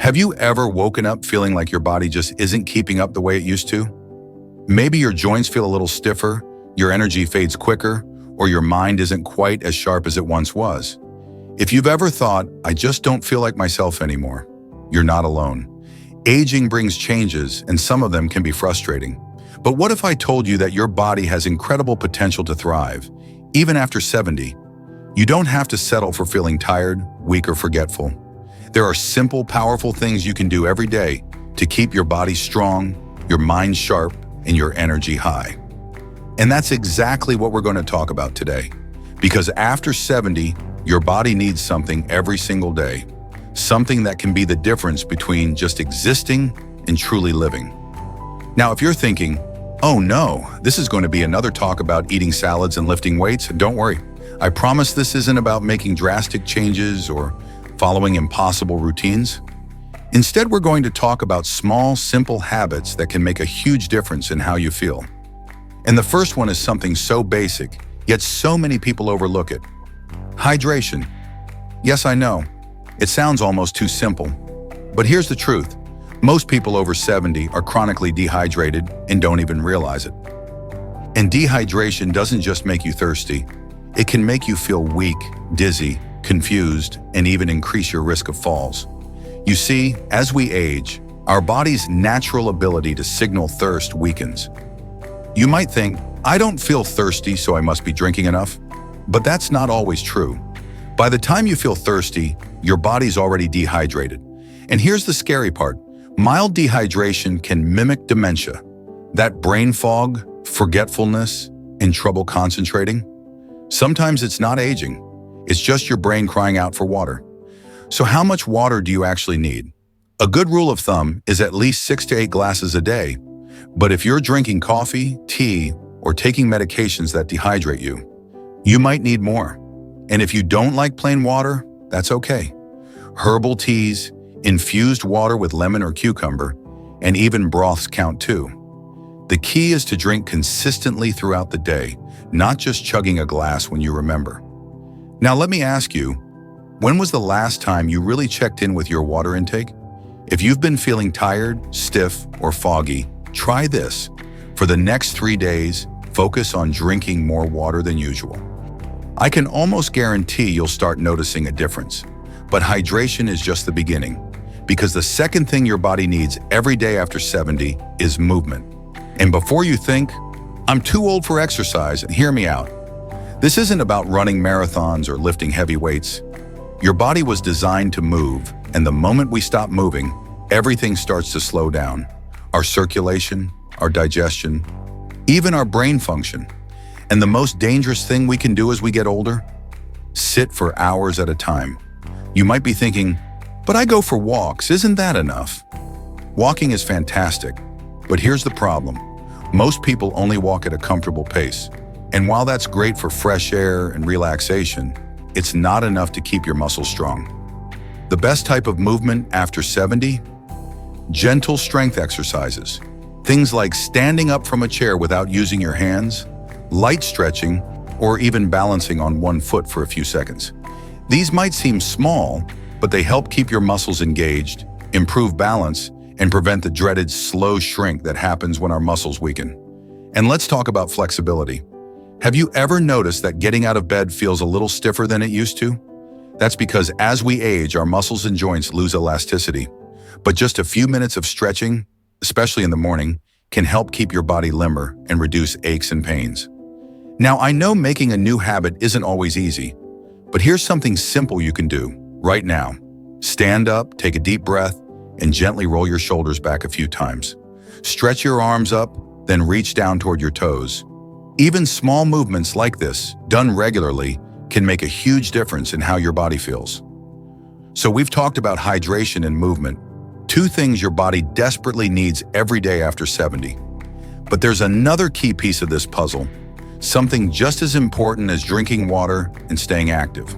Have you ever woken up feeling like your body just isn't keeping up the way it used to? Maybe your joints feel a little stiffer, your energy fades quicker, or your mind isn't quite as sharp as it once was. If you've ever thought, I just don't feel like myself anymore, you're not alone. Aging brings changes, and some of them can be frustrating. But what if I told you that your body has incredible potential to thrive, even after 70? You don't have to settle for feeling tired, weak, or forgetful. There are simple, powerful things you can do every day to keep your body strong, your mind sharp, and your energy high. And that's exactly what we're going to talk about today. Because after 70, your body needs something every single day. Something that can be the difference between just existing and truly living. Now, if you're thinking, oh no, this is going to be another talk about eating salads and lifting weights, don't worry. I promise this isn't about making drastic changes or following impossible routines. Instead, we're going to talk about small, simple habits that can make a huge difference in how you feel. And the first one is something so basic, yet so many people overlook it. Hydration. Yes, I know. It sounds almost too simple. But here's the truth. Most people over 70 are chronically dehydrated and don't even realize it. And dehydration doesn't just make you thirsty. It can make you feel weak, dizzy, confused, and even increase your risk of falls. You see, as we age, our body's natural ability to signal thirst weakens. You might think, I don't feel thirsty, so I must be drinking enough. But that's not always true. By the time you feel thirsty, your body's already dehydrated. And here's the scary part. Mild dehydration can mimic dementia. That brain fog, forgetfulness, and trouble concentrating. Sometimes it's not aging. It's just your brain crying out for water. So how much water do you actually need? A good rule of thumb is at least 6 to 8 glasses a day. But if you're drinking coffee, tea, or taking medications that dehydrate you, you might need more. And if you don't like plain water, that's okay. Herbal teas, infused water with lemon or cucumber, and even broths count too. The key is to drink consistently throughout the day, not just chugging a glass when you remember. Now let me ask you, when was the last time you really checked in with your water intake? If you've been feeling tired, stiff, or foggy, try this. For the next 3 days, focus on drinking more water than usual. I can almost guarantee you'll start noticing a difference. But hydration is just the beginning, because the second thing your body needs every day after 70 is movement. And before you think, I'm too old for exercise, hear me out. This isn't about running marathons or lifting heavy weights. Your body was designed to move, and the moment we stop moving, everything starts to slow down. Our circulation, our digestion, even our brain function. And the most dangerous thing we can do as we get older? Sit for hours at a time. You might be thinking, but I go for walks, isn't that enough? Walking is fantastic, but here's the problem. Most people only walk at a comfortable pace. And while that's great for fresh air and relaxation, it's not enough to keep your muscles strong. The best type of movement after 70? Gentle strength exercises. Things like standing up from a chair without using your hands, light stretching, or even balancing on one foot for a few seconds. These might seem small, but they help keep your muscles engaged, improve balance, and prevent the dreaded slow shrink that happens when our muscles weaken. And let's talk about flexibility. Have you ever noticed that getting out of bed feels a little stiffer than it used to? That's because as we age, our muscles and joints lose elasticity. But just a few minutes of stretching, especially in the morning, can help keep your body limber and reduce aches and pains. Now, I know making a new habit isn't always easy, but here's something simple you can do right now. Stand up, take a deep breath, and gently roll your shoulders back a few times. Stretch your arms up, then reach down toward your toes. Even small movements like this, done regularly, can make a huge difference in how your body feels. So we've talked about hydration and movement, two things your body desperately needs every day after 70. But there's another key piece of this puzzle, something just as important as drinking water and staying active.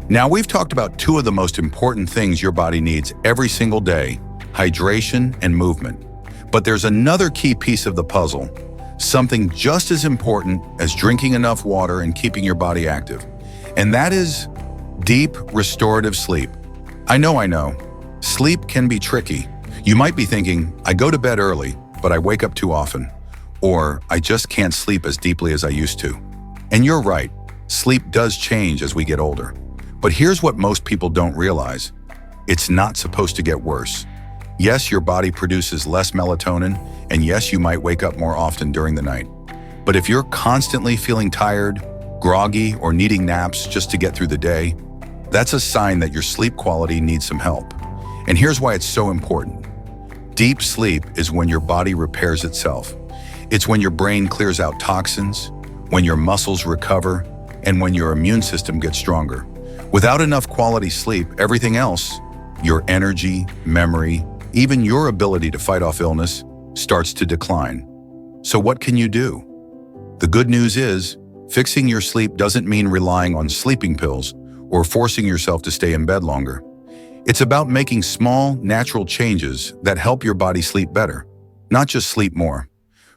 Now, we've talked about two of the most important things your body needs every single day, hydration and movement. But there's another key piece of the puzzle, something just as important as drinking enough water and keeping your body active. And that is deep, restorative sleep. I know. Sleep can be tricky. You might be thinking, I go to bed early, but I wake up too often. Or I just can't sleep as deeply as I used to. And you're right, sleep does change as we get older. But here's what most people don't realize. It's not supposed to get worse. Yes, your body produces less melatonin, and yes, you might wake up more often during the night. But if you're constantly feeling tired, groggy, or needing naps just to get through the day, that's a sign that your sleep quality needs some help. And here's why it's so important. Deep sleep is when your body repairs itself. It's when your brain clears out toxins, when your muscles recover, and when your immune system gets stronger. Without enough quality sleep, everything else, your energy, memory, even your ability to fight off illness, starts to decline. So what can you do? The good news is, fixing your sleep doesn't mean relying on sleeping pills or forcing yourself to stay in bed longer. It's about making small, natural changes that help your body sleep better, not just sleep more.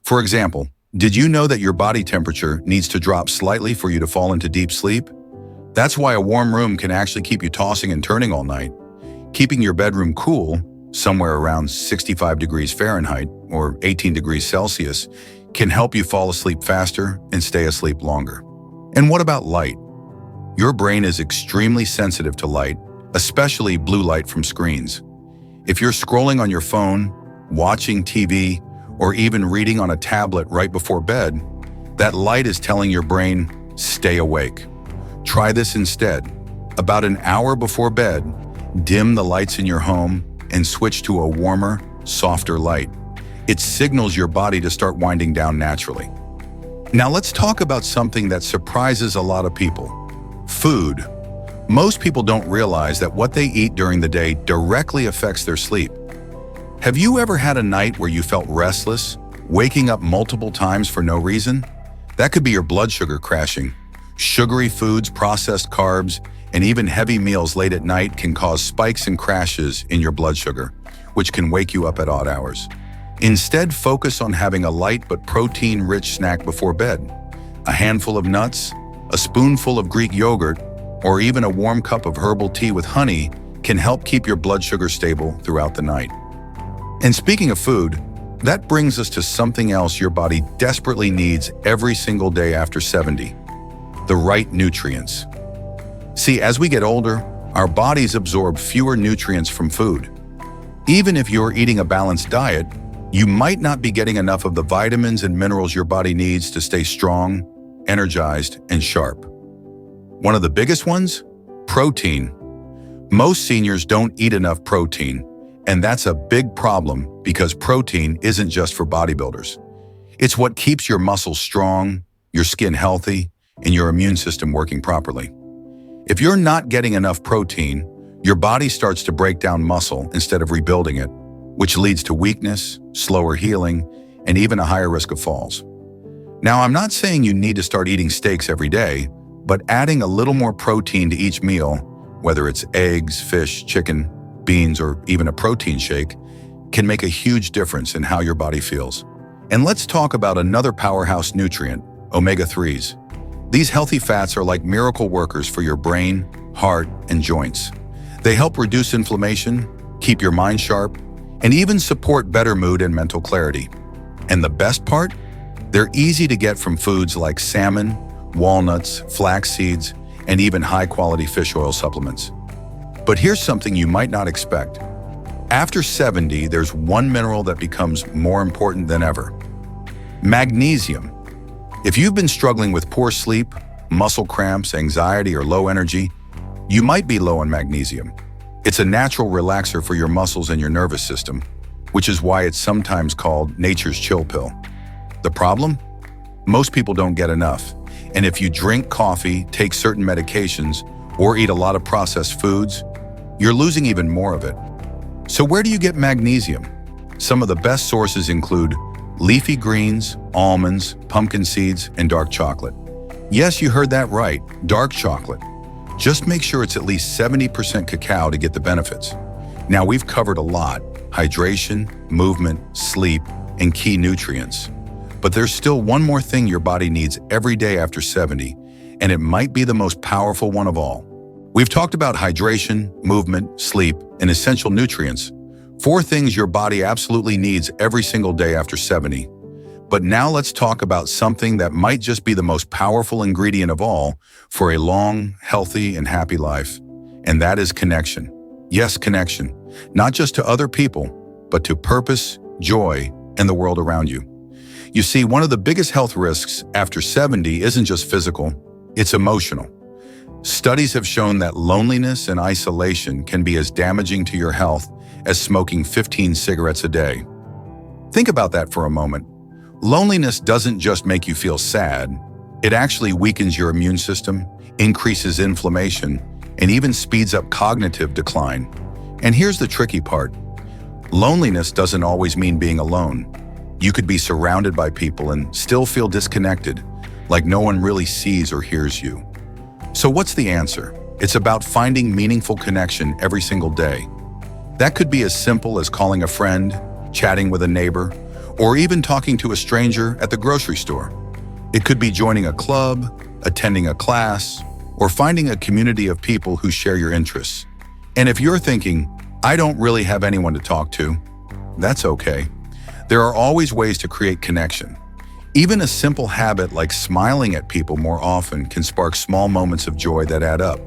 For example, did you know that your body temperature needs to drop slightly for you to fall into deep sleep? That's why a warm room can actually keep you tossing and turning all night. Keeping your bedroom cool, somewhere around 65 degrees Fahrenheit or 18 degrees Celsius, can help you fall asleep faster and stay asleep longer. And what about light? Your brain is extremely sensitive to light, especially blue light from screens. If you're scrolling on your phone, watching TV, or even reading on a tablet right before bed, that light is telling your brain, stay awake. Try this instead. About an hour before bed, dim the lights in your home and switch to a warmer, softer light. It signals your body to start winding down naturally. Now let's talk about something that surprises a lot of people. Food. Most people don't realize that what they eat during the day directly affects their sleep. Have you ever had a night where you felt restless, waking up multiple times for no reason? That could be your blood sugar crashing. Sugary foods, processed carbs, and even heavy meals late at night can cause spikes and crashes in your blood sugar, which can wake you up at odd hours. Instead, focus on having a light but protein-rich snack before bed. A handful of nuts, a spoonful of Greek yogurt, or even a warm cup of herbal tea with honey can help keep your blood sugar stable throughout the night. And speaking of food, that brings us to something else your body desperately needs every single day after 70, the right nutrients. See, as we get older, our bodies absorb fewer nutrients from food. Even if you're eating a balanced diet, you might not be getting enough of the vitamins and minerals your body needs to stay strong, energized, and sharp. One of the biggest ones? Protein. Most seniors don't eat enough protein, and that's a big problem because protein isn't just for bodybuilders. It's what keeps your muscles strong, your skin healthy, and your immune system working properly. If you're not getting enough protein, your body starts to break down muscle instead of rebuilding it, which leads to weakness, slower healing, and even a higher risk of falls. Now, I'm not saying you need to start eating steaks every day, but adding a little more protein to each meal, whether it's eggs, fish, chicken, beans, or even a protein shake, can make a huge difference in how your body feels. And let's talk about another powerhouse nutrient, omega-3s. These healthy fats are like miracle workers for your brain, heart, and joints. They help reduce inflammation, keep your mind sharp, and even support better mood and mental clarity. And the best part? They're easy to get from foods like salmon, walnuts, flax seeds, and even high-quality fish oil supplements. But here's something you might not expect. After 70, there's one mineral that becomes more important than ever: magnesium. If you've been struggling with poor sleep, muscle cramps, anxiety, or low energy, you might be low on magnesium. It's a natural relaxer for your muscles and your nervous system, which is why it's sometimes called nature's chill pill. The problem? Most people don't get enough. And if you drink coffee, take certain medications, or eat a lot of processed foods, you're losing even more of it. So where do you get magnesium? Some of the best sources include leafy greens, almonds, pumpkin seeds, and dark chocolate. Yes, you heard that right, dark chocolate. Just make sure it's at least 70% cacao to get the benefits. Now, we've covered a lot: hydration, movement, sleep, and key nutrients. But there's still one more thing your body needs every day after 70, and it might be the most powerful one of all: We've talked about hydration, movement, sleep, and essential nutrients, 4 things your body absolutely needs every single day after 70. But now let's talk about something that might just be the most powerful ingredient of all for a long, healthy, and happy life. And that is connection. Yes, connection. Not just to other people, but to purpose, joy, and the world around you. You see, one of the biggest health risks after 70 isn't just physical, it's emotional. Studies have shown that loneliness and isolation can be as damaging to your health as smoking 15 cigarettes a day. Think about that for a moment. Loneliness doesn't just make you feel sad, it actually weakens your immune system, increases inflammation, and even speeds up cognitive decline. And here's the tricky part. Loneliness doesn't always mean being alone. You could be surrounded by people and still feel disconnected, like no one really sees or hears you. So what's the answer? It's about finding meaningful connection every single day. That could be as simple as calling a friend, chatting with a neighbor, or even talking to a stranger at the grocery store. It could be joining a club, attending a class, or finding a community of people who share your interests. And if you're thinking, I don't really have anyone to talk to, that's okay. There are always ways to create connection. Even a simple habit like smiling at people more often can spark small moments of joy that add up.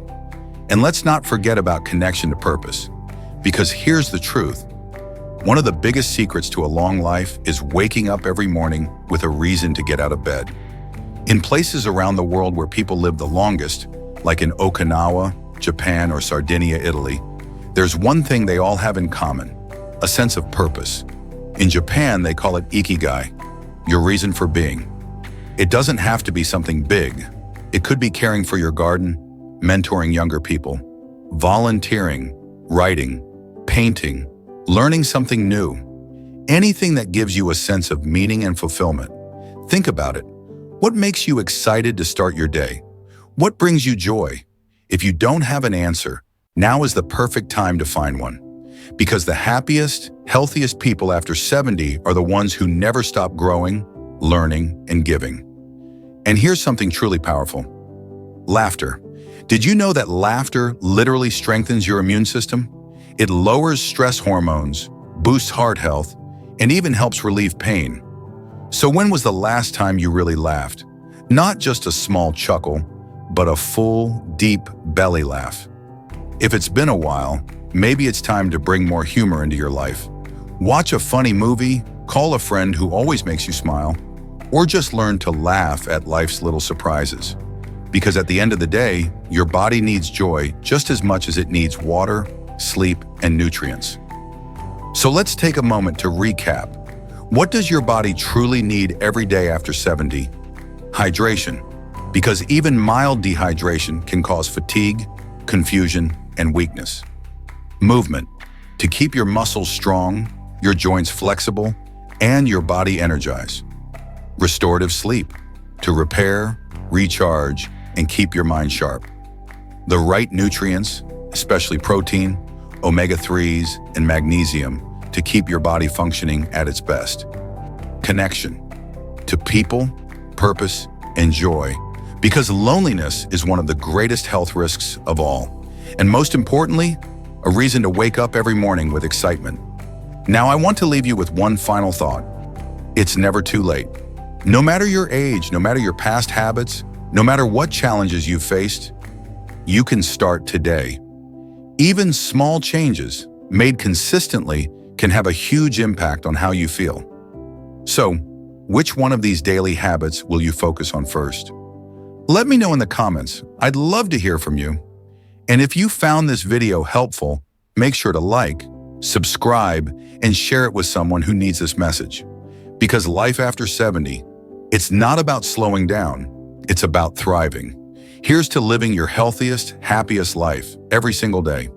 And let's not forget about connection to purpose. Because here's the truth. One of the biggest secrets to a long life is waking up every morning with a reason to get out of bed. In places around the world where people live the longest, like in Okinawa, Japan, or Sardinia, Italy, there's one thing they all have in common, a sense of purpose. In Japan, they call it ikigai, your reason for being. It doesn't have to be something big. It could be caring for your garden, mentoring younger people, volunteering, writing, painting, learning something new. Anything that gives you a sense of meaning and fulfillment. Think about it. What makes you excited to start your day? What brings you joy? If you don't have an answer, now is the perfect time to find one. Because the happiest, healthiest people after 70 are the ones who never stop growing, learning, and giving. And here's something truly powerful. Laughter. Did you know that laughter literally strengthens your immune system? It lowers stress hormones, boosts heart health, and even helps relieve pain. So when was the last time you really laughed? Not just a small chuckle, but a full, deep belly laugh. If it's been a while, maybe it's time to bring more humor into your life. Watch a funny movie, call a friend who always makes you smile, or just learn to laugh at life's little surprises. Because at the end of the day, your body needs joy just as much as it needs water, sleep, and nutrients. So let's take a moment to recap. What does your body truly need every day after 70? Hydration, because even mild dehydration can cause fatigue, confusion, and weakness. Movement, to keep your muscles strong, your joints flexible, and your body energized. Restorative sleep, to repair, recharge, and keep your mind sharp. The right nutrients, especially protein, omega-3s, and magnesium, to keep your body functioning at its best. Connection, to people, purpose, and joy, because loneliness is one of the greatest health risks of all. And most importantly, a reason to wake up every morning with excitement. Now, I want to leave you with one final thought. It's never too late. No matter your age, no matter your past habits, no matter what challenges you've faced, you can start today. Even small changes, made consistently, can have a huge impact on how you feel. So, which one of these daily habits will you focus on first? Let me know in the comments. I'd love to hear from you. And if you found this video helpful, make sure to like, subscribe, and share it with someone who needs this message. Because life after 70, it's not about slowing down, it's about thriving. Here's to living your healthiest, happiest life every single day.